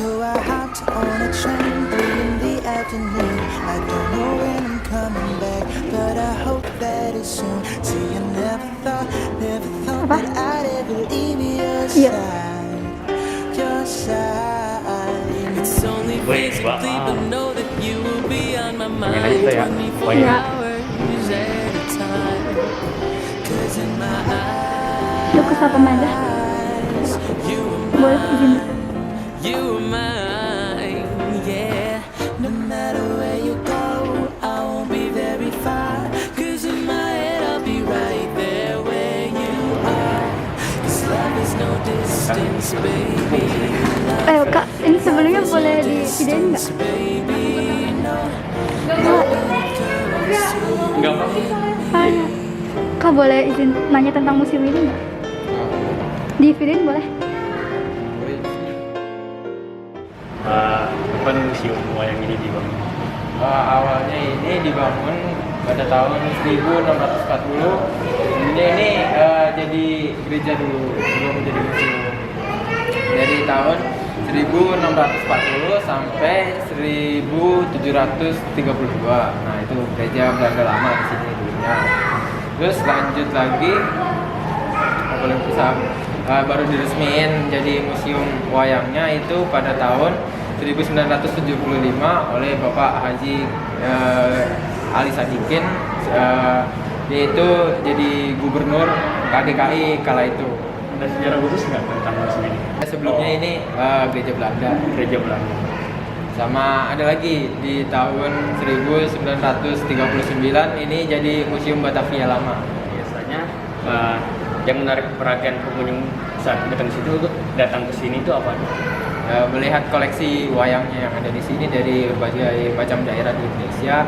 So I hopped on a train 3 in the afternoon. I don't know when I'm coming back, but I hope that it's soon. See, I never thought that I'd ever leave your side, your side. It's only physically, but know that you will be on my mind 24 hours at a time. 'Cause in my Yuk ke Sapa Manda. eyes, you Boleh izin. you are mine, yeah. No matter where you go, I won't be very far. 'Cause in my head I'll be right there where you are. 'Cause love is no distance, baby. Ayo Kak, ini sebelumnya boleh di-videoin nggak? Baby, no. Enggak apa-apa. Ayo. Kak boleh izin nanya tentang museum ini nggak? Di-videoin boleh? Kapan museum wayang ini dibangun? Awalnya ini dibangun pada tahun 1640. Ini jadi gereja dulu sebelum menjadi museum. Dari tahun 1640 sampai 1732. Nah, itu gereja Belanda lama di sini dulunya. Terus lanjut lagi baru diresmiin jadi museum wayangnya itu pada tahun 1975 oleh Bapak Haji Ali Sadikin, yaitu jadi gubernur KDKI kala itu. Ada sejarah khusus nggak tentang museum ini? Sebelumnya ini gereja Belanda. Gereja Belanda. Sama ada lagi di tahun 1939 ini jadi Museum Batavia Lama. Biasanya yang menarik perhatian pengunjung saat datang ke sini itu apa? Melihat koleksi wayangnya yang ada di sini dari berbagai macam daerah di Indonesia.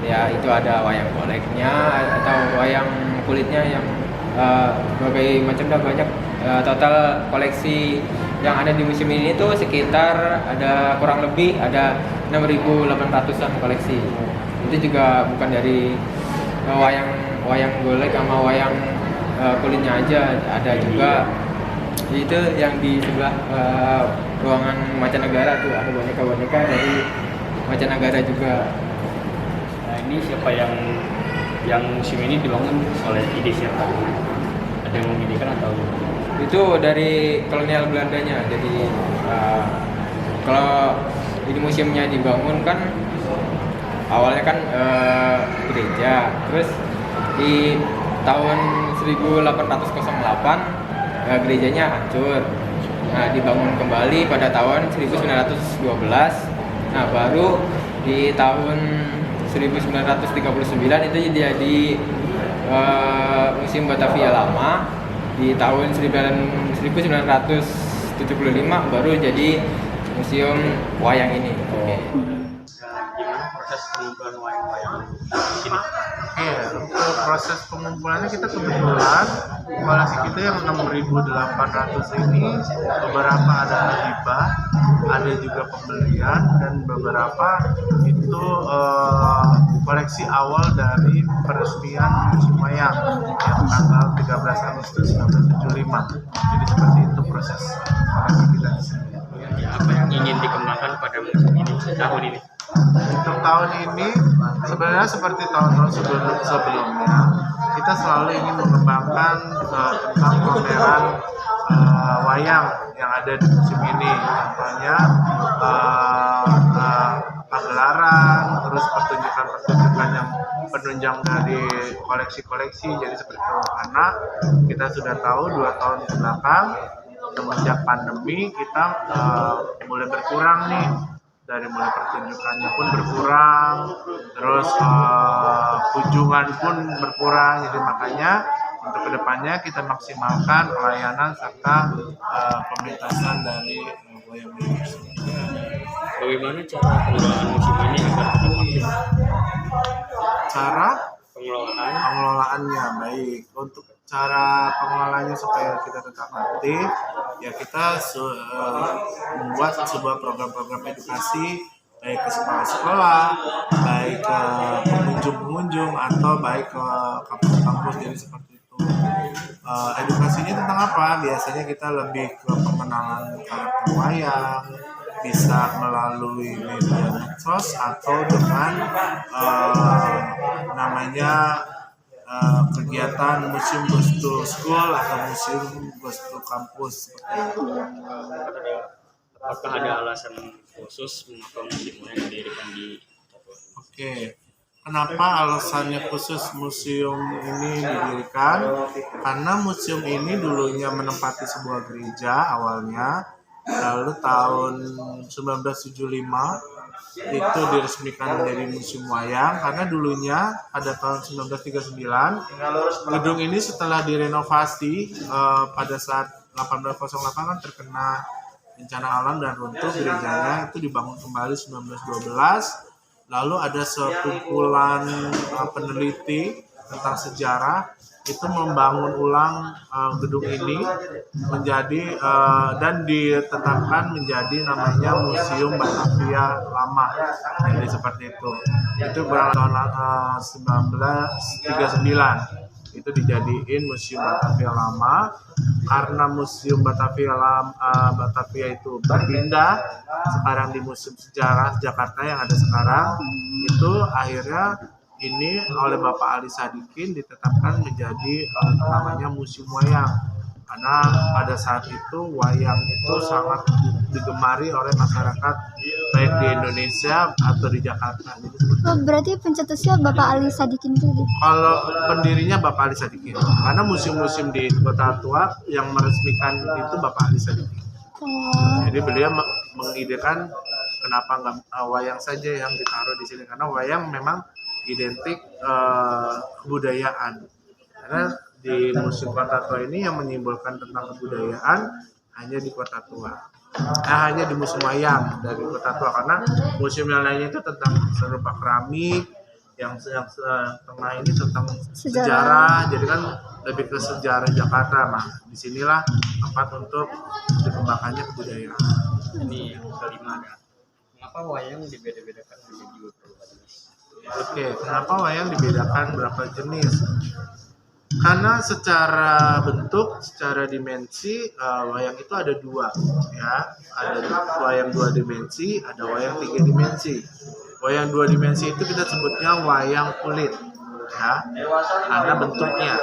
Ya, itu ada wayang goleknya atau wayang kulitnya yang berbagai macam, dah banyak. Total koleksi yang ada di museum ini tuh sekitar ada kurang lebih ada 6.800-an koleksi. Itu juga bukan dari wayang golek sama wayang kulitnya aja, ada juga itu yang di sebelah ruangan mancanegara tuh ada boneka-boneka dari mancanegara juga. Nah, ini siapa yang museum ini dibangun oleh ide siapa? Ada yang mengidekan atau? Itu dari kolonial Belandanya. Jadi kalau ini museumnya dibangun kan awalnya kan gereja, terus di tahun 1808 gerejanya hancur. Nah, dibangun kembali pada tahun 1912. Nah, baru di tahun 1939 itu jadi Museum Batavia Lama. Di tahun 1975 baru jadi Museum Wayang ini. Gimana proses pengumpulan wayang-wayang di sini? Untuk proses pengumpulannya kita kebetulan koleksi kita yang 6.800 ini beberapa ada hibah, ada juga pembelian, dan beberapa itu koleksi awal dari peresmian Museum Wayang yang tanggal 13 Agustus 1975. Jadi seperti itu proses koleksi kita di sini. Apa yang ingin dikembangkan pada museum ini tahun ini? Untuk tahun ini sebenarnya seperti tahun-tahun sebelumnya, kita selalu ingin mengembangkan tentang pameran wayang yang ada di museum ini. Contohnya pagelaran, terus pertunjukan-pertunjukan yang penunjang dari koleksi-koleksi. Jadi seperti itu, karena kita sudah tahu 2 tahun ke belakang semenjak pandemi kita mulai berkurang nih. Dari mulai pertunjukannya pun berkurang, terus kunjungan pun berkurang. Jadi makanya untuk kedepannya kita maksimalkan pelayanan serta pementasan dari wayang ini. Bagaimana cara pengelolaan museum ini agar tetap aktif? Cara Pengelolaan pengelolaannya baik. Untuk cara pengelolaannya supaya kita tetap aktif, ya kita membuat sebuah program-program edukasi baik ke sekolah-sekolah, baik ke pengunjung-pengunjung, atau baik ke kampus-kampus. Jadi seperti itu. Edukasinya tentang apa? Biasanya kita lebih ke pengenalan karakter wayang, bisa melalui media medsos atau dengan namanya kegiatan museum goes to school atau museum goes to kampus. Apakah ada alasan khusus mengapa museum wayang didirikan di Papua? Oke, kenapa alasannya khusus museum ini didirikan? Karena museum ini dulunya menempati sebuah gereja awalnya, lalu tahun 1975 itu diresmikan menjadi museum wayang karena dulunya pada tahun 1939 gedung ini setelah direnovasi pada saat 1808 kan terkena bencana alam dan runtuh gerejanya, itu dibangun kembali 1912. Lalu ada sekumpulan peneliti tentang sejarah itu membangun ulang gedung ini menjadi dan ditetapkan menjadi namanya Museum Batavia Lama. Jadi seperti itu. Itu tahun 1939. Itu dijadiin Museum Batavia Lama karena Museum Batavia itu berpindah sekarang di Museum Sejarah Jakarta yang ada sekarang, itu akhirnya ini oleh Bapak Ali Sadikin ditetapkan menjadi namanya Museum Wayang karena pada saat itu wayang itu sangat digemari oleh masyarakat baik di Indonesia atau di Jakarta. Berarti pencetusnya Bapak Ali Sadikin itu? Kalau pendirinya Bapak Ali Sadikin, karena museum-museum di Kota Tua yang meresmikan itu Bapak Ali Sadikin. Jadi beliau mengidekan kenapa nggak wayang saja yang ditaruh di sini, karena wayang memang identik kebudayaan. Karena di Museum Kota Tua ini yang menyimbolkan tentang kebudayaan hanya di Kota Tua. Hanya di Museum Wayang dari Kota Tua, karena museum yang lainnya itu tentang serupa keramik, yang tengah ini tentang sejarah. Jadi kan lebih ke sejarah Jakarta. Nah, disinilah tempat untuk dikembangkannya kebudayaan. Ini yang kelima ada. Mengapa wayang dibeda-bedakan menjadi beberapa jenis? Oke, kenapa wayang dibedakan berapa jenis? Karena secara bentuk, secara dimensi, wayang itu ada dua, ya. Ada wayang 2 dimensi, ada wayang 3 dimensi. Wayang 2 dimensi itu kita sebutnya wayang kulit, ya, karena bentuknya.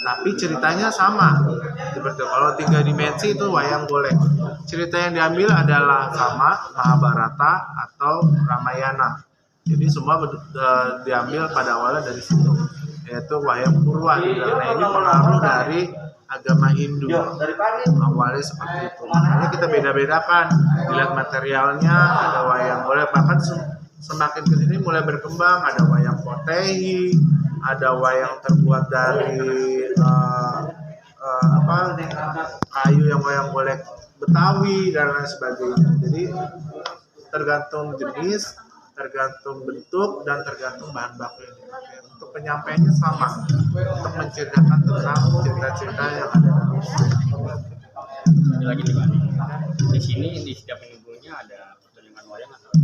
Tapi ceritanya sama. Seperti kalau 3 dimensi itu wayang golek. Cerita yang diambil adalah sama, Mahabharata atau Ramayana. Jadi semua diambil pada awalnya dari situ, yaitu wayang Purwa. Nah, ini pengaruh dari agama Hindu. Awalnya seperti itu. Makanya kita beda-bedakan. Dilihat materialnya, ada wayang golek. Bahkan semakin ke sini mulai berkembang, ada wayang potehi, ada wayang terbuat dari kayu yang wayang golek Betawi dan lain sebagainya. Jadi tergantung jenis, tergantung bentuk, dan tergantung bahan baku yang dipakai. Untuk penyampaiannya sama, untuk menceritakan tentang cerita-cerita yang ada dalam Lagi dibanding. Di sini di setiap minggunya ada pertunjukan wayang atau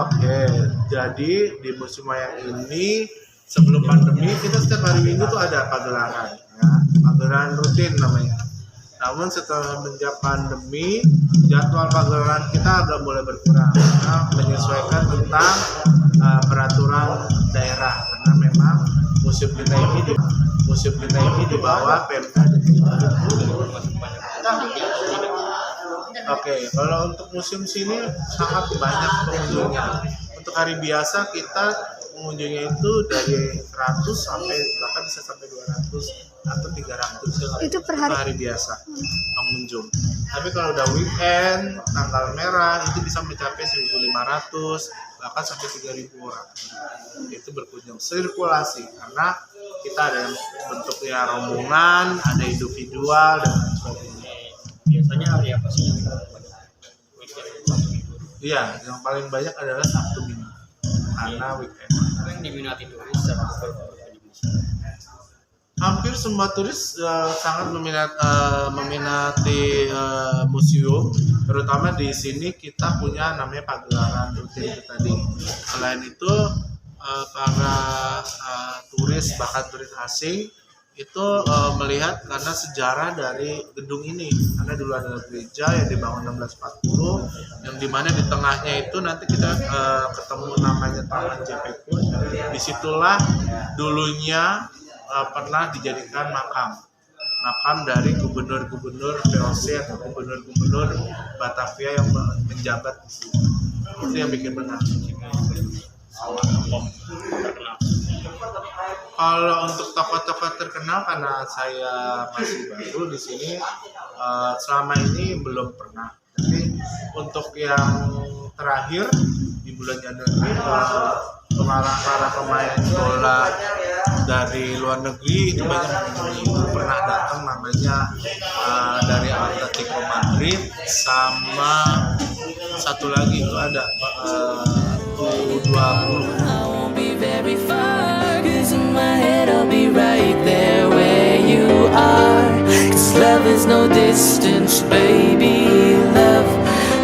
Oke, jadi di museum wayang ini sebelum pandemi kita setiap hari Minggu tuh ada pagelaran, ya, pagelaran rutin namanya. Namun setelah menjak pandemi, jadwal pagelaran kita agak mulai berkurang karena menyesuaikan tentang peraturan daerah, karena memang museum kita ini di bawah Pemda DKI. Oke, kalau untuk museum sini sangat banyak pengunjungnya. Untuk hari biasa kita pengunjungnya itu dari 100 sampai bahkan bisa sampai 200 atau 300 itu per hari biasa pengunjung. Tapi kalau udah weekend, tanggal merah itu bisa mencapai 1.500 bahkan sampai 3.000 orang. Itu berkunjung sirkulasi karena kita ada yang bentuknya rombongan, ada individual dan sebagainya. biasanya hari apa sih yang banyak weekend? Iya, yang paling banyak adalah Sabtu Minggu karena weekend. Apa yang diminati turis secara global di Indonesia? Hampir semua turis sangat meminati museum, terutama di sini kita punya namanya pagelaran rutin itu tadi. Selain itu para turis bahkan turis asing itu melihat karena sejarah dari gedung ini, karena dulu adalah gereja yang dibangun 1640 yang dimana di tengahnya itu nanti kita ketemu namanya Taman JP Kun. Disitulah dulunya pernah dijadikan makam dari gubernur-gubernur VOC atau gubernur-gubernur Batavia yang menjabat di sini. Itu yang bikin menarik. Kalau untuk tokoh-tokoh terkenal, karena saya masih baru di sini, selama ini belum pernah. Tapi untuk yang terakhir di bulan Januari, para pemain bola dari luar negeri itu banyak pernah datang, namanya dari Atletico Madrid sama satu lagi itu ada U20. I won't be very far, 'cause in my head I'll be right there where you are. 'Cause love is no distance, baby.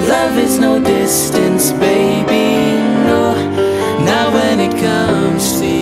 Love is no distance, baby. No, not when it comes to you.